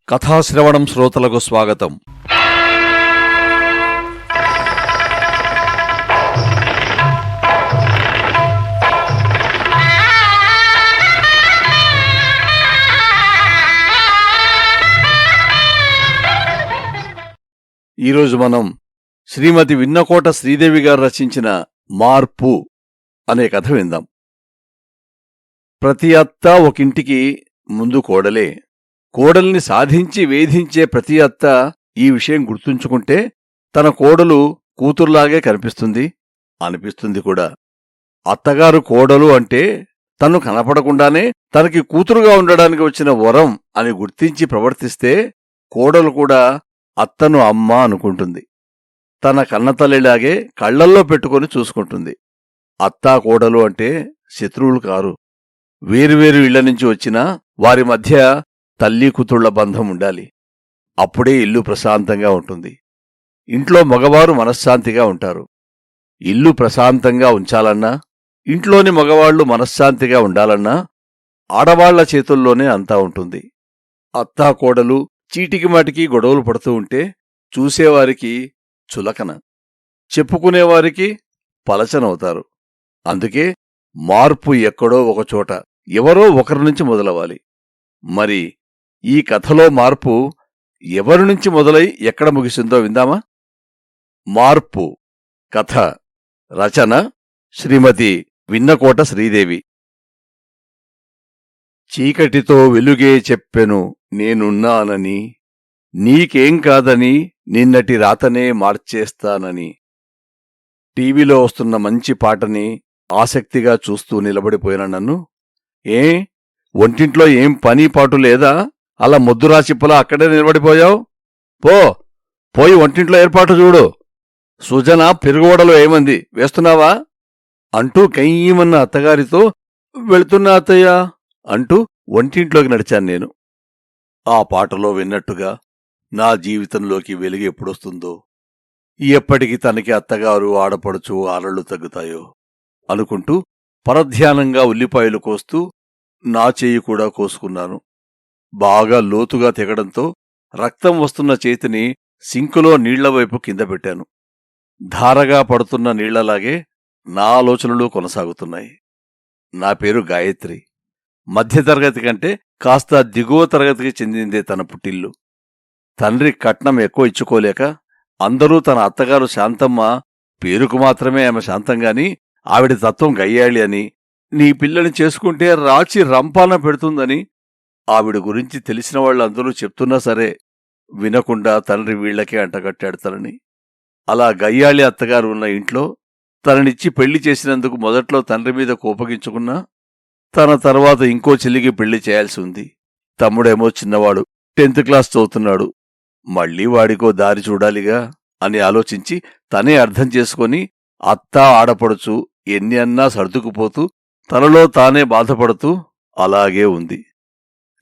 కథాశ్రవణం శ్రోతలకు స్వాగతం. ఈరోజు మనం శ్రీమతి విన్నకోట శ్రీదేవి గారు రచించిన మార్పు అనే కథ విందాం. ప్రతి అత్త ఒకింటికి ముందు కోడలే. కోడల్ని సాధించి వేధించే ప్రతి అత్త ఈ విషయం గుర్తుంచుకుంటే తన కోడలు కూతుర్లాగే కనిపిస్తుంది, అనిపిస్తుంది కూడా. అత్తగారు కోడలు అంటే తను కనపడకుండానే తనకి కూతురుగా ఉండడానికి వచ్చిన వరం అని గుర్తించి ప్రవర్తిస్తే కోడలు కూడా అత్తను అమ్మ అనుకుంటుంది. తన కన్నతల్లిలాగే కళ్లల్లో పెట్టుకుని చూసుకుంటుంది. అత్తా కోడలు అంటే శత్రువులు కారు. వేరువేరు ఇళ్ల నుంచి వచ్చినా వారి మధ్య తల్లి కూతుళ్ల బంధం ఉండాలి. అప్పుడే ఇల్లు ప్రశాంతంగా ఉంటుంది. ఇంట్లో మగవారు మనశ్శాంతిగా ఉంటారు. ఇల్లు ప్రశాంతంగా ఉంచాలన్నా, ఇంట్లోని మగవాళ్లు మనశ్శాంతిగా ఉండాలన్నా ఆడవాళ్ల చేతుల్లోనే అంతా ఉంటుంది. అత్తా కోడలు చీటికిమాటికి గొడవలు పడుతూ ఉంటే చూసేవారికి చులకన, చెప్పుకునేవారికి పలచనవుతారు. అందుకే మార్పు ఎక్కడో ఒకచోట ఎవరో ఒకరి నుంచి మొదలవ్వాలి. మరి ఈ కథలో మార్పు ఎవరి నుంచి మొదలై ఎక్కడ ముగిసిందో విందామా? మార్పు కథ రచన శ్రీమతి విన్నకోట శ్రీదేవి. చీకటితో వెలుగే చెప్పెను నేనున్నానని, నీకేం కాదని నిన్నటి రాతనే మార్చేస్తానని. టీవీలో వస్తున్న మంచి పాటని ఆసక్తిగా చూస్తూ నిలబడిపోయిన నన్ను, ఏ ఒంటింట్లో ఏం పని పాటు లేదా? అలా మొద్దురాచిప్పలా అక్కడే నిలబడిపోయావు? పోయి ఒంటింట్లో ఏర్పాటు చూడు. సుజన పెరుగువడలో ఏమంది, వేస్తున్నావా? అంటూ కయ్యమన్న అత్తగారితో, వెళుతున్నా అత్తయ్యా అంటూ ఒంటింట్లోకి నడిచాను నేను. ఆ పాటలో విన్నట్టుగా నా జీవితంలోకి వెలుగు ఎప్పుడొస్తుందో, ఎప్పటికి తనకి అత్తగారు ఆడపడుచు ఆరళ్లు తగ్గుతాయో అనుకుంటూ పరధ్యానంగా ఉల్లిపాయలు కోస్తూ నా చెయ్యి కూడా కోసుకున్నాను. బాగా లోతుగా తెగడంతో రక్తం వస్తున్న చేతిని సింకులో నీళ్లవైపు కింద పెట్టాను. ధారగా పడుతున్న నీళ్లలాగే నా ఆలోచనలు కొనసాగుతున్నాయి. నా పేరు గాయత్రి. మధ్యతరగతి కంటే కాస్త దిగువ తరగతికి చెందిందే తన పుట్టిల్లు. తండ్రి కట్నం ఎక్కువ ఇచ్చుకోలేక అందరూ తన అత్తగారు శాంతమ్మ, పేరుకు మాత్రమే ఆమె శాంతంగాని ఆవిడ తత్వం గయ్యాళి అని, నీ పిల్లని చేసుకుంటే రాచి రంపాన పెడుతుందని ఆవిడ గురించి తెలిసిన వాళ్ళందరూ చెప్తున్నా సరే వినకుండా తండ్రి వీళ్లకే అంటగట్టాడు తనని. అలా గయ్యాళి అత్తగారు ఉన్న ఇంట్లో తననిచ్చి పెళ్లి చేసినందుకు మొదట్లో తండ్రి మీద కోపగించుకున్నా, తన తర్వాత ఇంకో చెల్లికి పెళ్లి చేయాల్సి ఉంది. తమ్ముడేమో చిన్నవాడు, 10th క్లాస్ చదువుతున్నాడు. మళ్లీ వాడికో దారి చూడాలిగా అని ఆలోచించి తనే అర్థం చేసుకుని అత్తా ఆడపడుచు ఎన్ని అన్నా సర్దుకుపోతూ తనలో తానే బాధపడుతూ అలాగే ఉంది.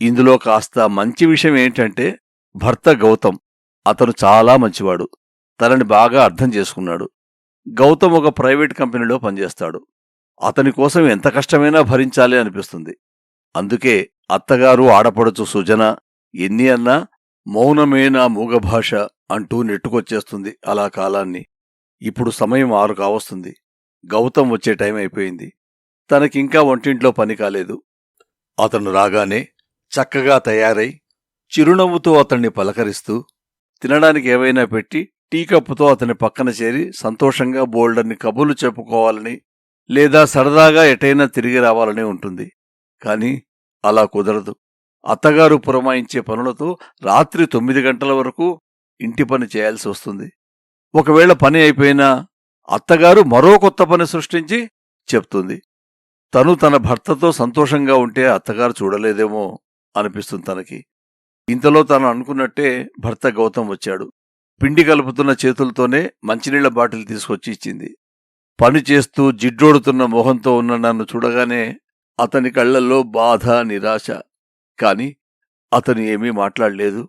ఇందులో కాస్త మంచి విషయం ఏంటంటే భర్త గౌతమ్. అతను చాలా మంచివాడు. తనని బాగా అర్థం చేసుకున్నాడు. గౌతమ్ ఒక ప్రైవేట్ కంపెనీలో పనిచేస్తాడు. అతని కోసం ఎంత కష్టమైనా భరించాలి అనిపిస్తుంది. అందుకే అత్తగారు ఆడపడుచు సుజన ఎన్ని అన్నా మౌనమేనా మూగభాష అంటూ నెట్టుకొచ్చేస్తుంది అలా కాలాన్ని. ఇప్పుడు సమయం 6 కావస్తుంది. గౌతమ్ వచ్చే టైం అయిపోయింది. తనకింకా వంటింట్లో పని కాలేదు. అతను రాగానే చక్కగా తయారై చిరునవ్వుతో అతన్ని పలకరిస్తూ తినడానికి ఏవైనా పెట్టి టీకప్పుతో అతని పక్కన చేరి సంతోషంగా బోల్డన్ని కబుర్లు చెప్పుకోవాలని లేదా సరదాగా ఎటైనా తిరిగి రావాలని ఉంటుంది. కాని అలా కుదరదు. అత్తగారు పురమాయించే పనులతో రాత్రి 9 గంటల వరకు ఇంటి పని చేయాల్సి వస్తుంది. ఒకవేళ పని అయిపోయినా అత్తగారు మరో కొత్త పని సృష్టించి చెప్తుంది. తను తన భర్తతో సంతోషంగా ఉంటే అత్తగారు చూడలేదేమో అనిపిస్తుంది తనకి. ఇంతలో తను అనుకున్నట్టే భర్త గౌతమ్ వచ్చాడు. పిండి కలుపుతున్న చేతులతోనే మంచినీళ్ల బాటిల్ తీసుకొచ్చి ఇచ్చింది. పని చేస్తూ జిడ్డోడుతున్న మొహంతో ఉన్న నన్ను చూడగానే అతని కళ్లల్లో బాధ, నిరాశ. కాని అతను ఏమీ మాట్లాడలేదు.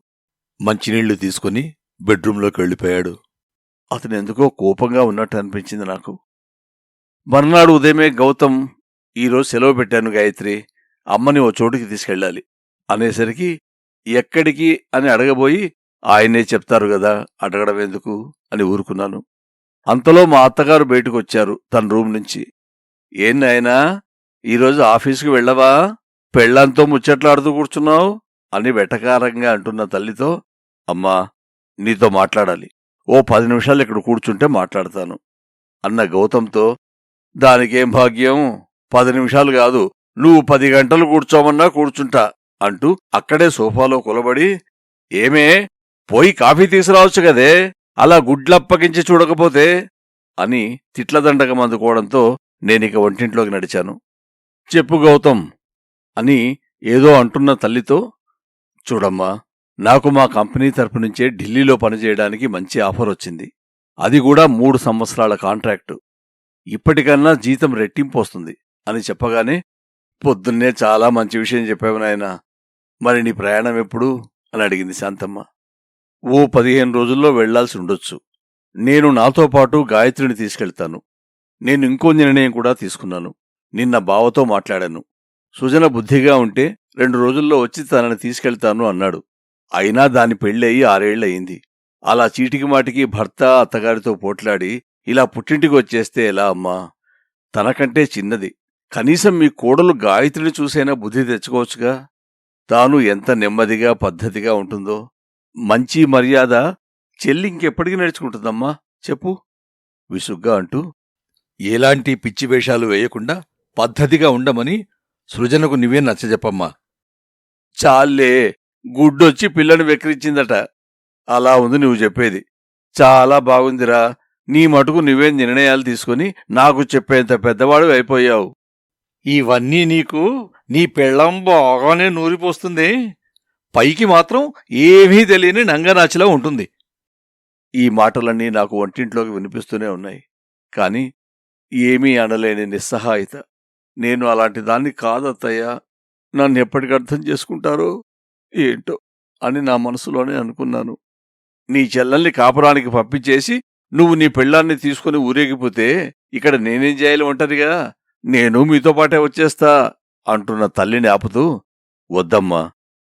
మంచినీళ్లు తీసుకుని బెడ్రూంలోకి వెళ్ళిపోయాడు. అతనెందుకో కోపంగా ఉన్నట్టు అనిపించింది నాకు. మర్నాడు ఉదయమే గౌతమ్, ఈరోజు సెలవు పెట్టాను గాయత్రి, అమ్మని ఓ చోటుకి తీసుకెళ్ళాలి అనేసరికి ఎక్కడికి అని అడగబోయి ఆయనే చెప్తారు గదా, అడగడం ఎందుకు అని ఊరుకున్నాను. అంతలో మా అత్తగారు బయటకొచ్చారు తన రూమ్ నుంచి. ఏం నాయనా, ఈరోజు ఆఫీసుకి వెళ్ళవా? పెళ్ళాంతో ముచ్చట్లాడుతూ కూర్చున్నావు అని వెటకారంగా అంటున్న తల్లితో, అమ్మా, నీతో మాట్లాడాలి. ఓ 10 నిమిషాలు ఇక్కడ కూర్చుంటే మాట్లాడతాను అన్న గౌతంతో, దానికేం భాగ్యం, 10 నిమిషాలు కాదు, నువ్వు 10 గంటలు కూర్చోమన్నా కూర్చుంటా అంటూ అక్కడే సోఫాలో కులబడి, ఏమే, పోయి కాఫీ తీసుకురావచ్చు గదే, అలా గుడ్లప్పగించి చూడకపోతే అని తిట్లదండకం అందుకోవడంతో నేనిక వంటింట్లోకి నడిచాను. చెప్పు గౌతం అని ఏదో అంటున్న తల్లితో, చూడమ్మా, నాకు మా కంపెనీ తరపు నుంచే ఢిల్లీలో పనిచేయడానికి మంచి ఆఫర్ వచ్చింది. అది కూడా 3 సంవత్సరాల కాంట్రాక్టు. ఇప్పటికన్నా జీతం రెట్టింపు వస్తుంది అని చెప్పగానే, పొద్దున్నే చాలా మంచి విషయం చెప్పావు నాయనా. మరి నీ ప్రయాణం ఎప్పుడు అని అడిగింది శాంతమ్మ. ఓ 15 రోజుల్లో వెళ్లాల్సి ఉండొచ్చు. నేను నాతో పాటు గాయత్రిని తీసుకెళ్తాను. నేను ఇంకో నిర్ణయం కూడా తీసుకున్నాను. నిన్న బావతో మాట్లాడాను. సుజన బుద్ధిగా ఉంటే 2 రోజుల్లో వచ్చి తనని తీసుకెళ్తాను అన్నాడు. అయినా దాని పెళ్ళయి 6 ఏళ్లయింది. అలా చీటికి మాటికి భర్త అత్తగారితో పోట్లాడి ఇలా పుట్టింటికి వచ్చేస్తే ఎలా అమ్మా? తనకంటే చిన్నది. కనీసం మీ కోడలు గాయత్రిని చూసైనా బుద్ధి తెచ్చుకోవచ్చుగా. తాను ఎంత నెమ్మదిగా పద్ధతిగా ఉంటుందో. మంచి మర్యాద చెల్లింకెప్పటికి నడుచుకుంటుందమ్మా చెప్పు విసుగ్గా అంటూ, ఎలాంటి పిచ్చి వేషాలు వేయకుండా పద్ధతిగా ఉండమని సృజనకు నువ్వే నచ్చజెప్పమ్మా. చాలే, గుడ్డొచ్చి పిల్లని వెక్కిరించిందట. అలా ఉంది నువ్వు చెప్పేది. చాలా బాగుందిరా. నీ మటుకు నువ్వే నిర్ణయాలు తీసుకుని నాకు చెప్పేంత పెద్దవాడు అయిపోయావు. ఇవన్నీ నీకు నీ పెళ్ళం బాగానే నూరిపోస్తుంది. పైకి మాత్రం ఏమీ తెలియని నంగనాచిలా ఉంటుంది. ఈ మాటలన్నీ నాకు వంటింట్లోకి వినిపిస్తూనే ఉన్నాయి. కాని ఏమీ అనలేని నిస్సహాయత. నేను అలాంటి దాన్ని కాదత్తయ్యా, నన్నెప్పటికి అర్థం చేసుకుంటారో ఏంటో అని నా మనసులోనే అనుకున్నాను. నీ చెల్లెల్ని కాపురానికి పంపించేసి నువ్వు నీ పెళ్ళాన్ని తీసుకుని ఊరేగిపోతే ఇక్కడ నేనేం చేయాలి ఒంటరిగా? నేను మీతో పాటే వచ్చేస్తా అంటున్న తల్లిని ఆపుతూ, వద్దమ్మా,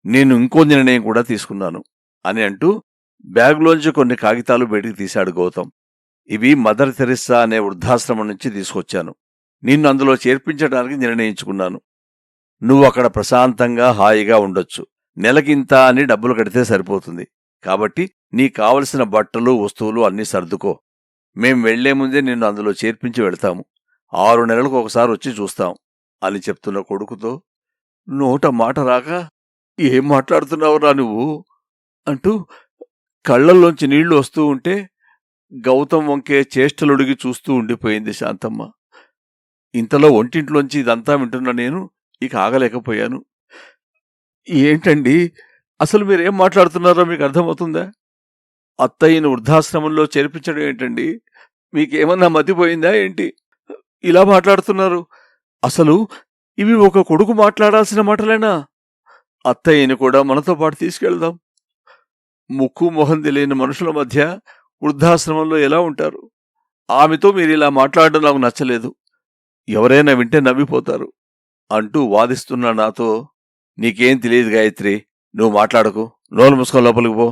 నేను ఇంకో నిర్ణయం కూడా తీసుకున్నాను అని అంటూ బ్యాగులోంచి కొన్ని కాగితాలు బయటికి తీశాడు గౌతం. ఇవి మదర్ తెరిస్సా అనే వృద్ధాశ్రమం నుంచి తీసుకొచ్చాను. నిన్ను అందులో చేర్పించడానికి నిర్ణయించుకున్నాను. నువ్వు అక్కడ ప్రశాంతంగా హాయిగా ఉండొచ్చు. నెలకింత అని డబ్బులు కడితే సరిపోతుంది. కాబట్టి నీకు కావలసిన బట్టలు వస్తువులు అన్నీ సర్దుకో. మేం వెళ్లే ముందే నిన్ను అందులో చేర్పించి వెళ్తాము. 6 నెలలకు ఒకసారి వచ్చి చూస్తాం అని చెప్తున్న కొడుకుతో, నోట మాట రాక, ఏం మాట్లాడుతున్నావురా నువ్వు అంటూ కళ్లల్లోంచి నీళ్లు వస్తూ ఉంటే గౌతం వంకే చేష్టలుడిగి చూస్తూ ఉండిపోయింది శాంతమ్మ. ఇంతలో ఒంటింట్లోంచి ఇదంతా వింటున్న నేను ఇక ఆగలేకపోయాను. ఏంటండి, అసలు మీరేం మాట్లాడుతున్నారో మీకు అర్థమవుతుందా? అత్తయ్యను వృద్ధాశ్రమంలో చేర్పించడం ఏంటండి? మీకేమన్నా మతిపోయిందా ఏంటి? ఇలా మాట్లాడుతున్నారు. అసలు ఇవి ఒక కొడుకు మాట్లాడాల్సిన మాటలేనా? అత్తయ్యని కూడా మనతో పాటు తీసుకెళ్దాం. ముక్కు మొహం తెలియని మనుషుల మధ్య వృద్ధాశ్రమంలో ఎలా ఉంటారు? ఆమెతో మీరిలా మాట్లాడడం నాకు నచ్చలేదు. ఎవరైనా వింటే నవ్విపోతారు అంటూ వాదిస్తున్న నాతో, నీకేం తెలియదు గాయత్రి, నువ్వు మాట్లాడకు, నోలు మూసుకొని లోపలికి పో.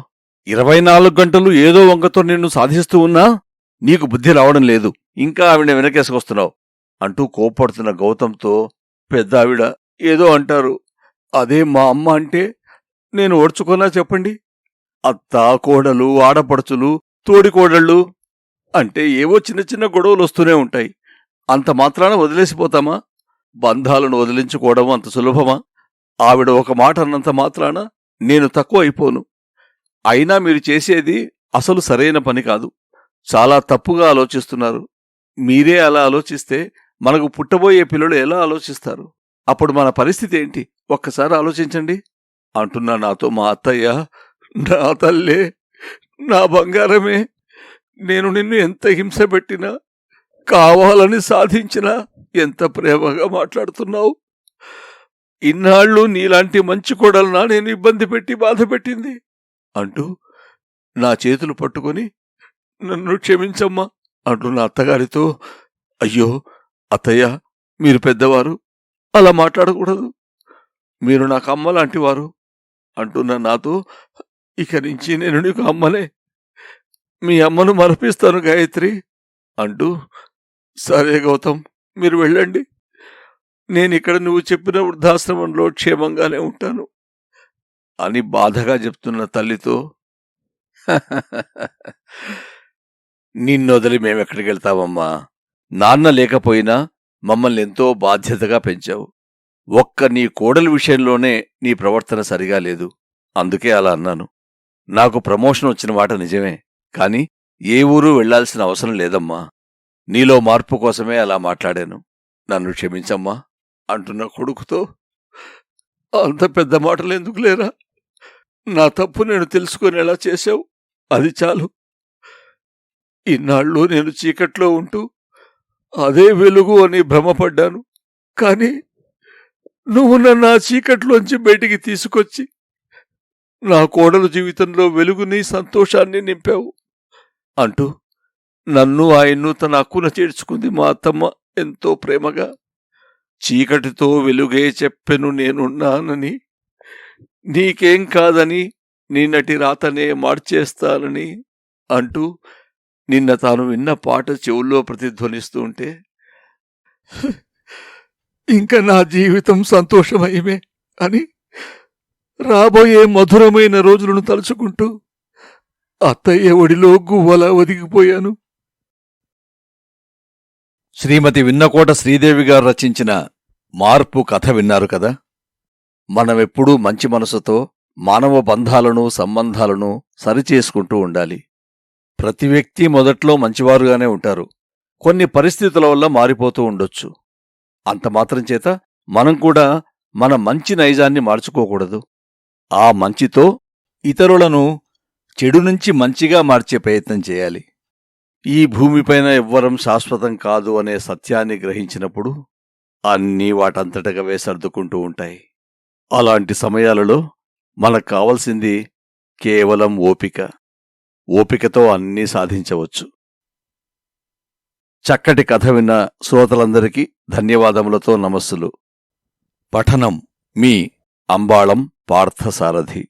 24 గంటలు ఏదో వంకతో నిన్ను సాధిస్తూ ఉన్నా నీకు బుద్ధి రావడం లేదు. ఇంకా ఆవిడ వెనకేసుకొస్తున్నావు అంటూ కోప్పడుతున్న గౌతంతో, పెద్ద ఆవిడ ఏదో అంటారు, అదే మా అమ్మ అంటే నేను ఓడ్చుకున్నా చెప్పండి? అత్త, కోడలు, ఆడపడుచులు, తోడికోడళ్ళు అంటే ఏవో చిన్న చిన్న గొడవలు వస్తూనే ఉంటాయి. అంత మాత్రాన వదిలేసిపోతామా? బంధాలను వదిలించుకోవడం అంత సులభమా? ఆవిడ ఒక మాట అన్నంత మాత్రాన నేను తక్కువ అయిపోను. అయినా మీరు చేసేది అసలు సరైన పని కాదు. చాలా తప్పుగా ఆలోచిస్తున్నారు. మీరే అలా ఆలోచిస్తే మనకు పుట్టబోయే పిల్లలు ఎలా ఆలోచిస్తారు? అప్పుడు మన పరిస్థితి ఏంటి ఒక్కసారి ఆలోచించండి అంటున్నా నాతో మా అత్తయ్య. నా తల్లే, నా బంగారమే, నేను నిన్ను ఎంత హింస పెట్టినా, కావాలని సాధించినా ఎంత ప్రేమగా మాట్లాడుతున్నావు. ఇన్నాళ్ళు నీలాంటి మంచి కోడలనా నేను ఇబ్బంది పెట్టి బాధ పెట్టింది అంటూ నా చేతులు పట్టుకొని, నన్ను క్షమించమ్మా అంటున్న అత్తగారితో, అయ్యో అత్తయ్య, మీరు పెద్దవారు, అలా మాట్లాడకూడదు. మీరు నాకు అమ్మ లాంటివారు. అంటున్న నాతో ఇక నుంచి నేను నీకు అమ్మనే, మీ అమ్మను మరపిస్తాను గాయత్రి అంటూ, సరే గౌతమ్, మీరు వెళ్ళండి, నేనిక్కడ నువ్వు చెప్పిన వృద్ధాశ్రమంలో క్షేమంగానే ఉంటాను అని బాధగా చెప్తున్న తల్లితో, నిన్నొదిలి మేమెక్కడికి వెళ్తామమ్మా, నాన్న లేకపోయినా మమ్మల్ని ఎంతో బాధ్యతగా పెంచావు. ఒక్క నీ కోడలి విషయంలోనే నీ ప్రవర్తన సరిగా లేదు, అందుకే అలా అన్నాను. నాకు ప్రమోషన్ వచ్చిన మాట నిజమే, కాని ఏ ఊరు వెళ్లాల్సిన అవసరం లేదమ్మా. నీలో మార్పు కోసమే అలా మాట్లాడాను, నన్ను క్షమించమ్మా అంటున్న కొడుకుతో, అంత పెద్ద మాటలు ఎందుకు లేరా, నా తప్పు నేను తెలుసుకునేలా చేశావు, అది చాలు. ఇన్నాళ్ళు నేను చీకట్లో ఉంటూ అదే వెలుగు అని భ్రమపడ్డాను, కాని నువ్వు నన్ను ఆ చీకట్లోంచి బయటికి తీసుకొచ్చి నా కోడలు జీవితంలో వెలుగుని సంతోషాన్ని నింపావు అంటూ నన్ను ఆయన్ను తన హక్కున చేర్చుకుంది మా అత్తమ్మ ఎంతో ప్రేమగా. చీకటితో వెలుగే చెప్పెను నేనున్నానని, నీకేం కాదని నిన్నటి రాతనే మార్చేస్తానని అంటూ నిన్న తాను విన్న పాట చెవుల్లో ప్రతిధ్వనిస్తూ ఉంటే, ఇంకా నా జీవితం సంతోషమయమే అని రాబోయే మధురమైన రోజులను తలుచుకుంటూ అత్తయ్య ఒడిలో గువ్వలా ఒదిగిపోయాను. శ్రీమతి విన్నకోట శ్రీదేవి గారు రచించిన మార్పు కథ విన్నారు కదా. మనమెప్పుడూ మంచి మనసుతో మానవ బంధాలను సంబంధాలను సరిచేసుకుంటూ ఉండాలి. ప్రతి వ్యక్తి మొదట్లో మంచివారుగానే ఉంటారు, కొన్ని పరిస్థితుల వల్ల మారిపోతూ ఉండొచ్చు. అంతమాత్రం చేత మనం కూడా మన మంచి నైజాన్ని మార్చుకోకూడదు. ఆ మంచితో ఇతరులను చెడు నుంచి మంచిగా మార్చే ప్రయత్నం చేయాలి. ఈ భూమిపైన ఎవ్వరం శాశ్వతం కాదు అనే సత్యాన్ని గ్రహించినప్పుడు అన్నీ వాటంతటగవే సర్దుకుంటూ ఉంటాయి. అలాంటి సమయాలలో మనకు కావలసింది కేవలం ఓపిక. ఓపికతో అన్నీ సాధించవచ్చు. చక్కటి కథ విన్న శ్రోతలందరికీ ధన్యవాదములతో నమస్సులు. పఠనం మీ అంబాళం పార్థసారథి.